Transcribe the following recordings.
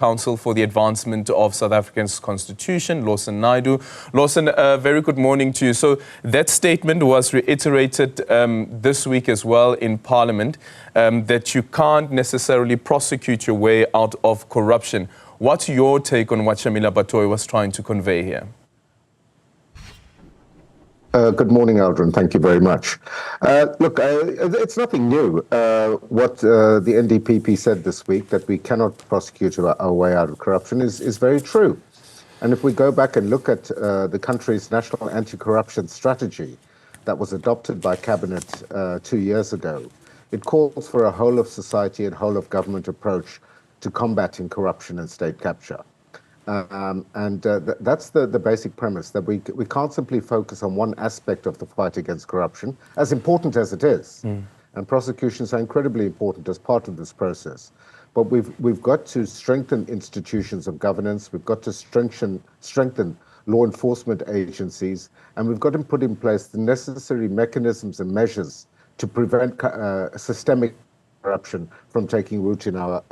Council for the Advancement of South Africa's Constitution, Lawson Naidoo. Lawson, very good morning to you. So that statement was reiterated this week as well in Parliament, that you can't necessarily prosecute your way out of corruption. What's your take on what Shamila Batohi was trying to convey here? Good morning, Aldrin. Thank you very much. Look, it's nothing new. What the NDPP said this week, that we cannot prosecute our way out of corruption, is very true. And if we go back and look at the country's national anti-corruption strategy that was adopted by Cabinet 2 years ago, it calls for a whole-of-society and whole-of-government approach to combating corruption and state capture. That's the basic premise, that we can't simply focus on one aspect of the fight against corruption, as important as it is. And prosecutions are incredibly important as part of this process. But we've got to strengthen institutions of governance, we've got to strengthen law enforcement agencies, and we've got to put in place the necessary mechanisms and measures to prevent systemic corruption from taking root in our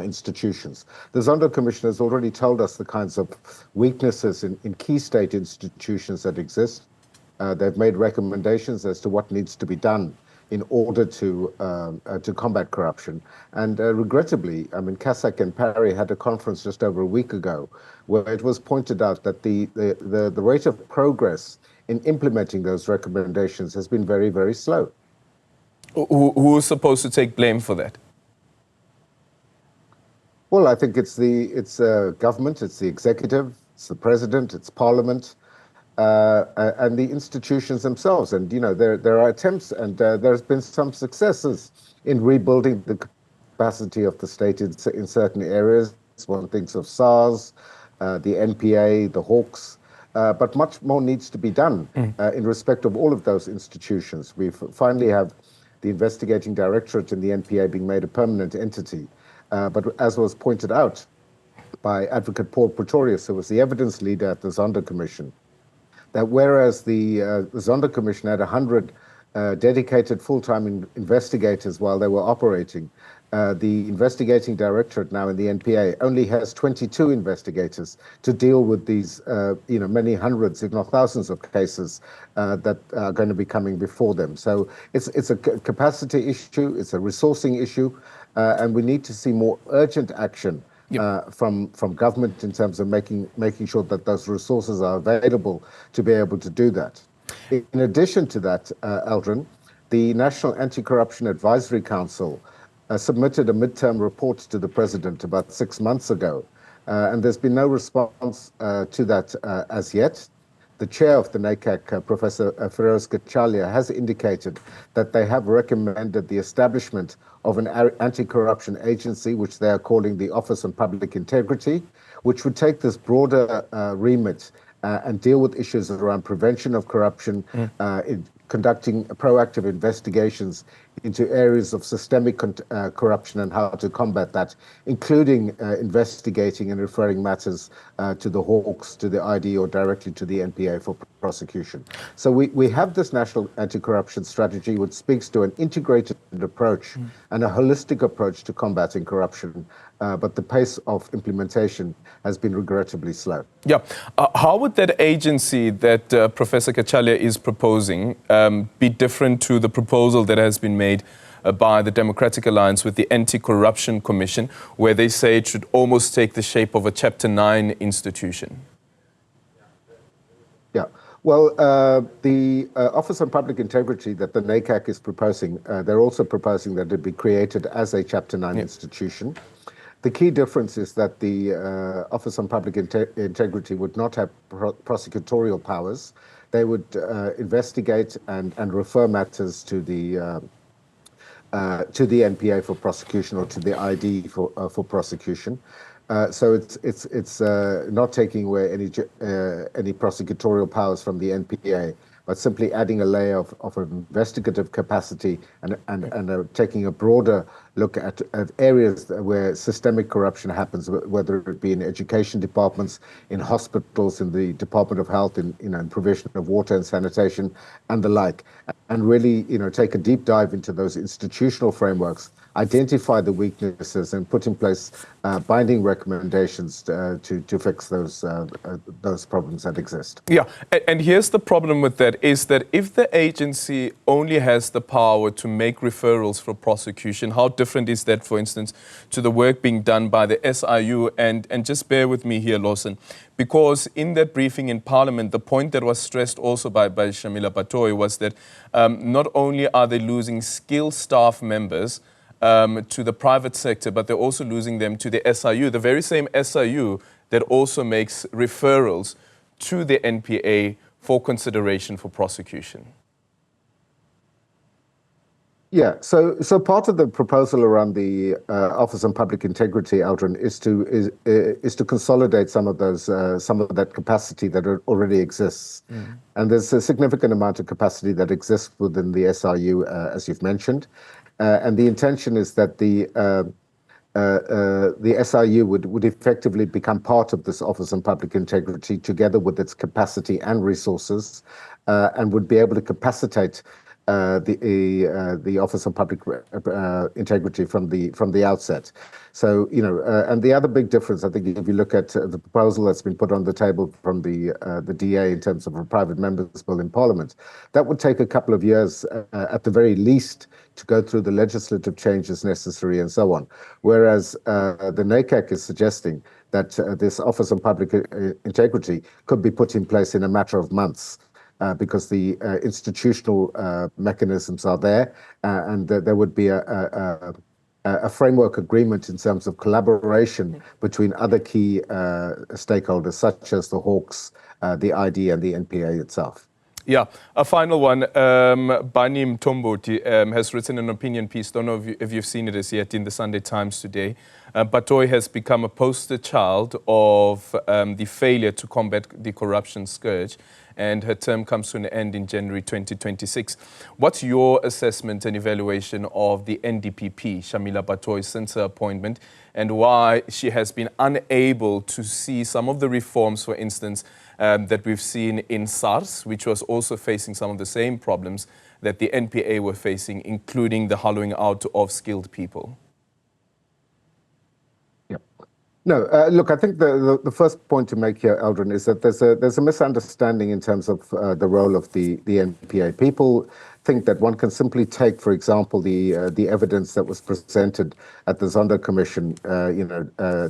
institutions. The Zondo Commission has already told us the kinds of weaknesses in key state institutions that exist. They've made recommendations as to what needs to be done in order to combat corruption. And regrettably, I mean, Casack and Parry had a conference just over a week ago where it was pointed out that the rate of progress in implementing those recommendations has been very, very slow. Who is supposed to take blame for that? Well, I think it's government, it's the executive, it's the president, it's parliament, and the institutions themselves. And, you know, there are attempts and there's been some successes in rebuilding the capacity of the state in certain areas. One thinks of SARS, the NPA, the Hawks, but much more needs to be done in respect of all of those institutions. We finally have the investigating directorate in the NPA being made a permanent entity. But as was pointed out by Advocate Paul Pretorius, who was the evidence leader at the Zondo Commission, that whereas the Zondo Commission had 100 dedicated full-time investigators while they were operating, the investigating directorate now in the NPA only has 22 investigators to deal with these, many hundreds, if not thousands of cases that are going to be coming before them. So it's a capacity issue, it's a resourcing issue, and we need to see more urgent action from government in terms of making sure that those resources are available to be able to do that. In addition to that, Aldrin, the National Anti-Corruption Advisory Council submitted a midterm report to the president about 6 months ago, and there's been no response to that as yet. The chair of the NACAC, Professor Feroz Kachalia, has indicated that they have recommended the establishment of an anti-corruption agency, which they are calling the Office on Public Integrity, which would take this broader remit and deal with issues around prevention of corruption, conducting proactive investigations into areas of systemic corruption and how to combat that, including investigating and referring matters to the Hawks, to the ID, or directly to the NPA for prosecution. So we have this national anti-corruption strategy, which speaks to an integrated approach and a holistic approach to combating corruption, but the pace of implementation has been regrettably slow. Yeah. How would that agency that Professor Kachalia is proposing be different to the proposal that has been made by the Democratic Alliance with the Anti-Corruption Commission, where they say it should almost take the shape of a Chapter 9 institution? Yeah. Well, the Office on Public Integrity that the NACAC is proposing, they're also proposing that it be created as a Chapter 9 institution. The key difference is that the Office on Public Integrity would not have prosecutorial powers. They would investigate and refer matters to the NPA for prosecution, or to the ID for prosecution. So it's not taking away any prosecutorial powers from the NPA, but simply adding a layer of investigative capacity and taking a broader look at areas where systemic corruption happens, whether it be in education departments, in hospitals, in the Department of Health, in provision of water and sanitation, and the like, and really take a deep dive into those institutional frameworks identify the weaknesses and put in place binding recommendations to fix those problems that exist. Yeah, and here's the problem with that, is that if the agency only has the power to make referrals for prosecution, how different is that, for instance, to the work being done by the SIU? And just bear with me here, Lawson, because in that briefing in Parliament, the point that was stressed also by Shamila Batohi was that not only are they losing skilled staff members to the private sector, but they're also losing them to the SIU, the very same SIU that also makes referrals to the NPA for consideration for prosecution. Yeah, so part of the proposal around the Office on Public Integrity, Aldrin, is to consolidate some of that capacity that already exists, and there's a significant amount of capacity that exists within the SIU, as you've mentioned, and the intention is that the SIU would effectively become part of this Office on Public Integrity, together with its capacity and resources, and would be able to capacitate the Office on Public Integrity from the outset. So, and the other big difference, I think, if you look at the proposal that's been put on the table from the DA in terms of a private member's bill in Parliament, that would take a couple of years at the very least to go through the legislative changes necessary and so on. Whereas the NACAC is suggesting that this Office on Public Integrity could be put in place in a matter of months. Because the institutional mechanisms are there, and there would be a framework agreement in terms of collaboration between other key stakeholders, such as the Hawks, the ID, and the NPA itself. Yeah, a final one. Bani Mtomboti has written an opinion piece, don't know if you've seen it as yet, in the Sunday Times today. Batohi has become a poster child of the failure to combat the corruption scourge, and her term comes to an end in January 2026. What's your assessment and evaluation of the NDPP, Shamila Batohi, since her appointment, and why she has been unable to see some of the reforms, for instance, that we've seen in SARS, which was also facing some of the same problems that the NPA were facing, including the hollowing out of skilled people? No, look, I think the first point to make here, Eldrin, is that there's a misunderstanding in terms of the role of the NPA. People think that one can simply take, for example, the evidence that was presented at the Zondo Commission,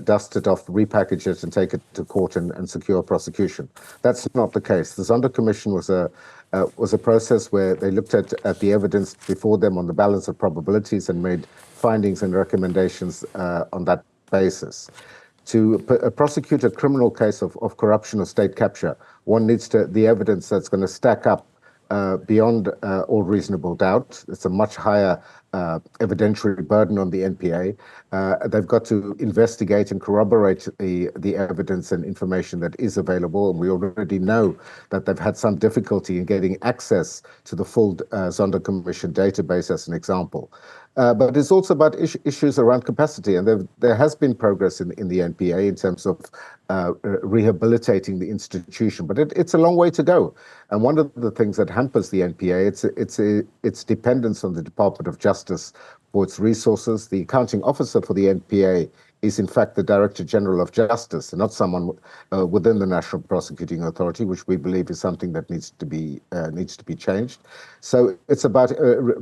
dust it off, repackage it, and take it to court and secure prosecution. That's not the case. The Zondo Commission was a process where they looked at the evidence before them on the balance of probabilities and made findings and recommendations on that basis. To prosecute a criminal case of corruption or state capture, one needs the evidence that's going to stack up beyond all reasonable doubt. It's a much higher evidentiary burden on the NPA. They've got to investigate and corroborate the evidence and information that is available, and we already know that they've had some difficulty in getting access to the full Zondo Commission database, as an example. But it's also about issues around capacity, and there has been progress in the NPA in terms of rehabilitating the institution, but it's a long way to go. And one of the things that hampers the NPA, its dependence on the Department of Justice for its resources. The accounting officer for the NPA is in fact the Director General of Justice, and not someone within the National Prosecuting Authority, which we believe is something that needs to be changed. So it's about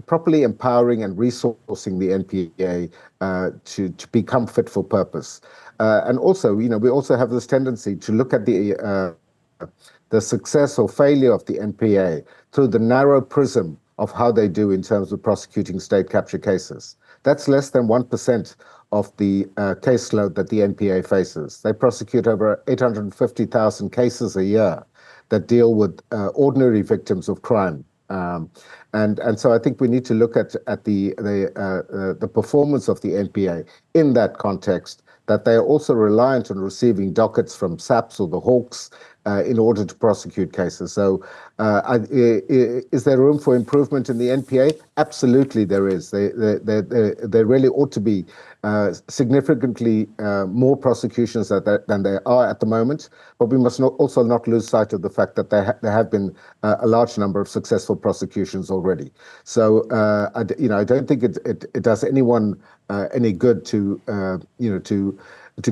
properly empowering and resourcing the NPA to become fit for purpose. And also, we also have this tendency to look at the success or failure of the NPA through the narrow prism of how they do in terms of prosecuting state capture cases. That's less than 1% of the caseload that the NPA faces. They prosecute over 850,000 cases a year that deal with ordinary victims of crime. And so I think we need to look at the performance of the NPA in that context, that they are also reliant on receiving dockets from SAPS or the Hawks in order to prosecute cases. So is there room for improvement in the NPA? Absolutely there is. There really ought to be significantly more prosecutions than there are at the moment, but we must also not lose sight of the fact that there have been a large number of successful prosecutions already. So I don't think it does anyone any good to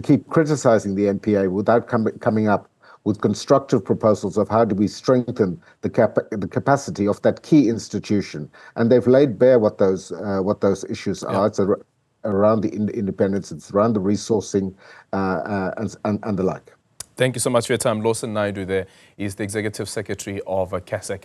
keep criticizing the NPA without coming up with constructive proposals of how do we strengthen the capacity of that key institution. And they've laid bare what those issues are. It's around the independence, it's around the resourcing and the like. Thank you so much for your time. Lawson Naidoo there is the Executive Secretary of CASAC.